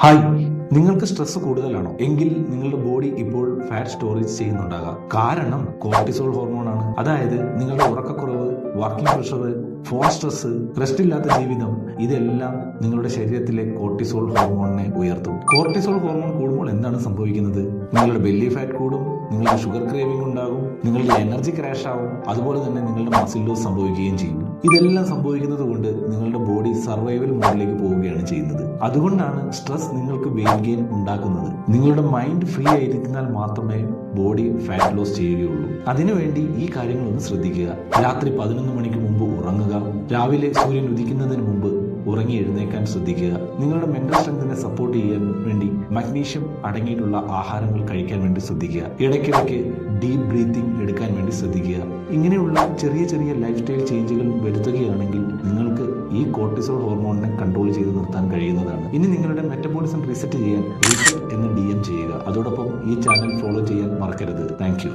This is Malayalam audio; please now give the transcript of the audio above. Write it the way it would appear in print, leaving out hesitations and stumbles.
ഹായ്, നിങ്ങൾക്ക് സ്ട്രെസ് കൂടുതലാണോ എങ്കിൽ നിങ്ങളുടെ ബോഡി ഇപ്പോൾ ഫാറ്റ് സ്റ്റോറേജ് ചെയ്യുന്നുണ്ടാകാം. കാരണം കോർട്ടിസോൾ ഹോർമോണാണ്. അതായത് നിങ്ങളുടെ ഉറക്കക്കുറവ്, working pressure, phone stress, rest ഇല്ലാത്ത ജീവിതം, ഇതെല്ലാം നിങ്ങളുടെ ശരീരത്തിലെ കോർട്ടിസോൾ ഹോർമോണിനെ ഉയർത്തും. കോർട്ടിസോൾ ഹോർമോൺ കൂടുമ്പോൾ എന്താണ് സംഭവിക്കുന്നത്? നിങ്ങളുടെ ബെല്ലി ഫാറ്റ് കൂടും, നിങ്ങളുടെ ഷുഗർ ക്രേവിംഗ് ഉണ്ടാകും, നിങ്ങളുടെ എനർജി ക്രാഷ് ആവും, അതുപോലെ തന്നെ നിങ്ങളുടെ മസിൽ ലോസ് സംഭവിക്കുകയും ചെയ്യും. ഇതെല്ലാം സംഭവിക്കുന്നത് കൊണ്ട് നിങ്ങളുടെ ബോഡി സർവൈവൽ മോഡിലേക്ക് പോവുകയാണ് ചെയ്യുന്നത്. അതുകൊണ്ടാണ് സ്ട്രെസ് നിങ്ങൾക്ക് വെയിറ്റ് ഗെയിൻ ഉണ്ടാക്കുന്നത്. നിങ്ങളുടെ മൈൻഡ് ഫ്രീ ആയിരിക്കുന്നാൽ മാത്രമേ ബോഡി ഫാറ്റ് ലോസ് ചെയ്യുകയുള്ളൂ. അതിനുവേണ്ടി ഈ കാര്യങ്ങളൊന്ന് ശ്രദ്ധിക്കുക. രാത്രി 11 മണിക്ക് മുമ്പ് ഉറങ്ങുക. രാവിലെ സൂര്യൻ ഉദിക്കുന്നതിന് മുമ്പ് ഉറങ്ങി എഴുന്നേക്കാൻ ശ്രദ്ധിക്കുക. നിങ്ങളുടെ മെന്റൽ സ്ട്രെങ്തിനെ സപ്പോർട്ട് ചെയ്യാൻ വേണ്ടി മഗ്നീഷ്യം അടങ്ങിയിട്ടുള്ള ആഹാരങ്ങൾ കഴിക്കാൻ വേണ്ടി ശ്രദ്ധിക്കുക. ഇടയ്ക്കിടയ്ക്ക് ഡീപ് ബ്രീത്തിങ് എടുക്കാൻ വേണ്ടി ശ്രദ്ധിക്കുക. ഇങ്ങനെയുള്ള ചെറിയ ചെറിയ ലൈഫ് സ്റ്റൈൽ ചേഞ്ചുകൾ വരുത്തുകയാണെങ്കിൽ നിങ്ങൾക്ക് ഈ കോർട്ടിസോൾ ഹോർമോണിനെ കൺട്രോൾ ചെയ്ത് നിർത്താൻ കഴിയുന്നതാണ്. ഇനി നിങ്ങളുടെ മെറ്റബോളിസം റീസെറ്റ് ചെയ്യാൻ റീസെറ്റ് എന്ന് DM ചെയ്യുക. അതോടൊപ്പം ഈ ചാനൽ ഫോളോ ചെയ്യാൻ മറക്കരുത്. താങ്ക്